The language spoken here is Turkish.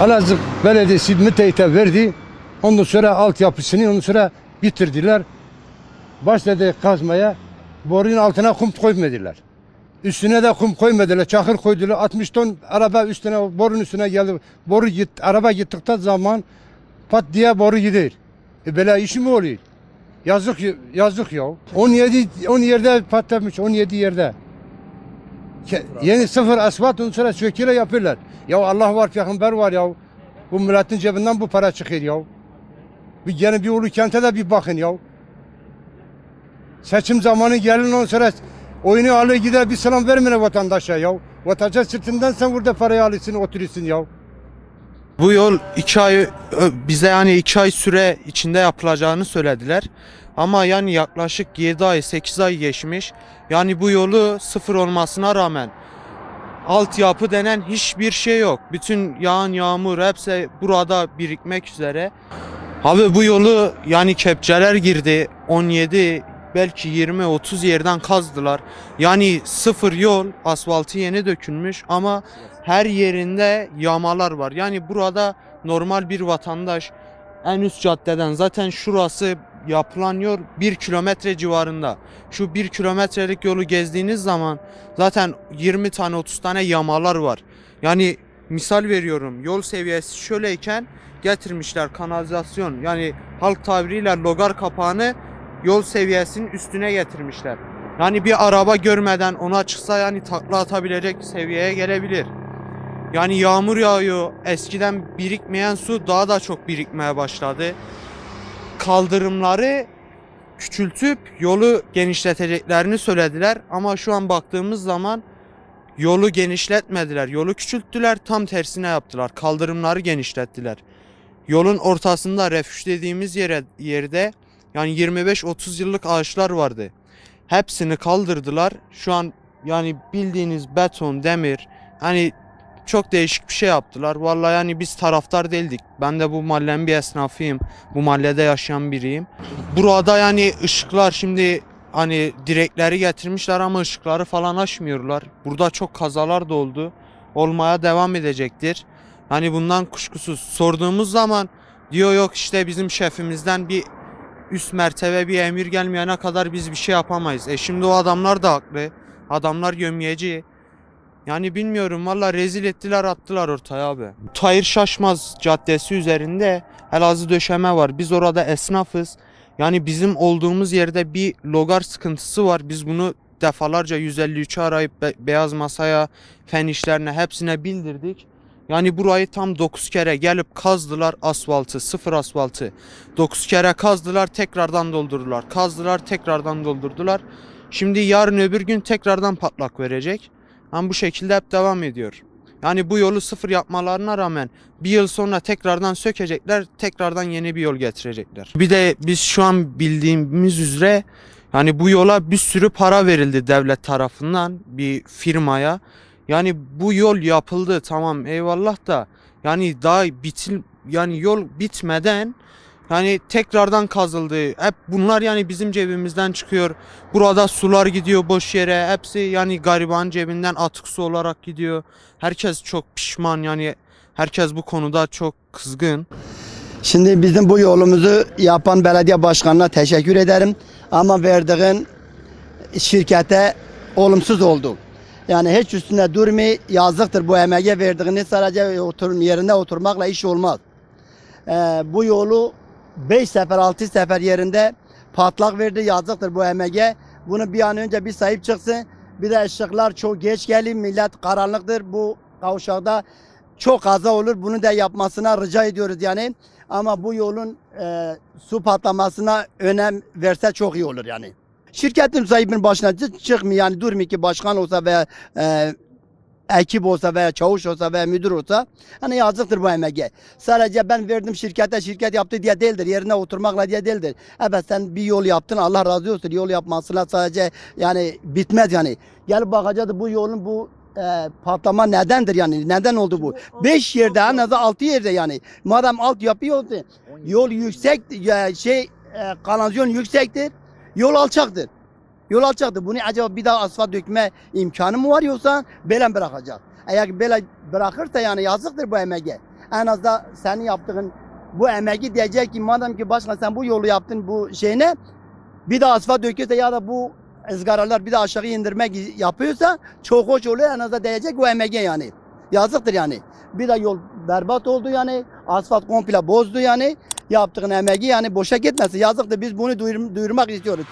Elazığ Belediyesi müteahhite verdi. Ondan sonra altyapısını ondan sonra bitirdiler. Başladı kazmaya. Borunun altına kum koymadılar. Üstüne de kum koymadılar. Çakır koydular. 60 ton araba üstüne borunun üstüne geldi. Araba gittikten zaman pat diye boru gider. Böyle iş mi oluyor? Yazık yazık ya. 10 yerde patlamış. 17 yerde. Yeni sıfır asfalt ondan sonra söküyle yapıyorlar. Ya Allah var, peygamber var ya. Bu milletin cebinden bu para çıkıyor ya. Bir Ulu Kent'e de bir bakın ya. Seçim zamanı gelin ondan sonra oyunu alır gider, bir selam vermene vatandaşa ya. Vatandaş sırtından sen burada parayı alırsın, oturursun ya. Bu yol 2 ay bize yani 2 ay süre içinde yapılacağını söylediler. Ama yani yaklaşık 7 ay 8 ay geçmiş. Yani bu yolu sıfır olmasına rağmen altyapı denen hiçbir şey yok. Bütün yağan yağmur hepsi burada birikmek üzere. Abi bu yolu yani kepçeler girdi. 17 belki 20-30 yerden kazdılar. Yani sıfır yol, asfaltı yeni dökülmüş ama her yerinde yağmalar var. Yani burada normal bir vatandaş en üst caddeden, zaten şurası yapılan yol 1 kilometre civarında. Şu 1 kilometrelik yolu gezdiğiniz zaman zaten 20 tane 30 tane yamalar var. Yani misal veriyorum, yol seviyesi şöyleyken getirmişler kanalizasyon, yani halk tabiriyle logar kapağını yol seviyesinin üstüne getirmişler. Yani bir araba görmeden ona çıksa yani takla atabilecek seviyeye gelebilir. Yani yağmur yağıyor. Eskiden birikmeyen su daha da çok birikmeye başladı. Kaldırımları küçültüp yolu genişleteceklerini söylediler ama şu an baktığımız zaman yolu genişletmediler. Yolu küçülttüler, tam tersine yaptılar. Kaldırımları genişlettiler. Yolun ortasında refüj dediğimiz yerde yani 25-30 yıllık ağaçlar vardı. Hepsini kaldırdılar. Şu an yani bildiğiniz beton, demir, hani çok değişik bir şey yaptılar. Vallahi yani biz taraftar değildik. Ben de bu mahallenin bir esnafıyım. Bu mahallede yaşayan biriyim. Burada yani ışıklar şimdi hani direkleri getirmişler ama ışıkları falan açmıyorlar. Burada çok kazalar da oldu. Olmaya devam edecektir. Hani bundan kuşkusuz. Sorduğumuz zaman diyor yok işte bizim şefimizden bir üst mertebe bir emir gelmeyene kadar biz bir şey yapamayız. Şimdi o adamlar da haklı. Adamlar gömyeci. Yani bilmiyorum valla, rezil ettiler, attılar ortaya abi. Tahir Şaşmaz Caddesi üzerinde Elazığ döşeme var. Biz orada esnafız. Yani bizim olduğumuz yerde bir logar sıkıntısı var. Biz bunu defalarca 153'ü arayıp beyaz masaya, fen işlerine hepsine bildirdik. Yani burayı tam 9 kere gelip kazdılar asfaltı, sıfır asfaltı. 9 kere kazdılar, tekrardan doldurdular. Kazdılar, tekrardan doldurdular. Şimdi yarın öbür gün tekrardan patlak verecek. Ama bu şekilde hep devam ediyor. Yani bu yolu sıfır yapmalarına rağmen bir yıl sonra tekrardan sökecekler, tekrardan yeni bir yol getirecekler. Bir de biz şu an bildiğimiz üzere yani bu yola bir sürü para verildi devlet tarafından bir firmaya. Yani bu yol yapıldı, tamam eyvallah da yani daha yani yol bitmeden yani tekrardan kazıldı. Hep bunlar yani bizim cebimizden çıkıyor. Burada sular gidiyor boş yere. Hepsi yani gariban cebinden atık su olarak gidiyor. Herkes çok pişman, yani herkes bu konuda çok kızgın. Şimdi bizim bu yolumuzu yapan belediye başkanına teşekkür ederim. Ama verdiğin şirkete olumsuz oldu. Yani hiç üstüne durmayı, yazıktır bu emeğe verdiğini, sadece yerine oturmakla iş olmaz. Bu yolu 5 sefer 6 sefer yerinde patlak verdi, yazıktır bu emeğe. Bunu bir an önce bir sahip çıksın. Bir de ışıklar çok geç geliyor, millet karanlıktır. Bu kavşakta çok kaza olur. Bunu da yapmasına rica ediyoruz yani. Ama bu yolun su patlamasına önem verse çok iyi olur yani. Şirketin sahibinin başına çıkmıyor yani, durmuyor ki başkan olsa veya ekip olsa veya çavuş olsa veya müdür olsa, hani yazıktır bu emeğe. Sadece ben verdim şirkete, şirket yaptı diye değildir, yerine oturmakla diye değildir. Evet, sen bir yol yaptın, Allah razı olsun, yol yapmasına sadece yani bitmez yani. Gelip bakacağız bu yolun bu patlama nedendir yani, neden oldu bu? 5 yerde, en az 6 yerde yani. Madem alt yapıyordu, yol yüksek, kanalizasyon yüksektir, yol alçaktır. Yol alçaktır. Bunu acaba bir daha asfalt dökme imkanı mı var, yoksa böyle bırakacak? Eğer böyle bırakırsa yani yazıktır bu emeğe. En az da senin yaptığın bu emeği diyecek ki madem ki başkan sen bu yolu yaptın bu şeyine bir de asfalt döküyorsa ya da bu ızgaralar bir de aşağı indirmek yapıyorsa çok hoş oluyor en az da diyecek bu emeğe yani. Yazıktır yani. Bir de yol berbat oldu yani. Asfalt komple bozdu yani. Yaptığın emeği yani boşa gitmesin. Yazıktır. Biz bunu duyurmak istiyoruz.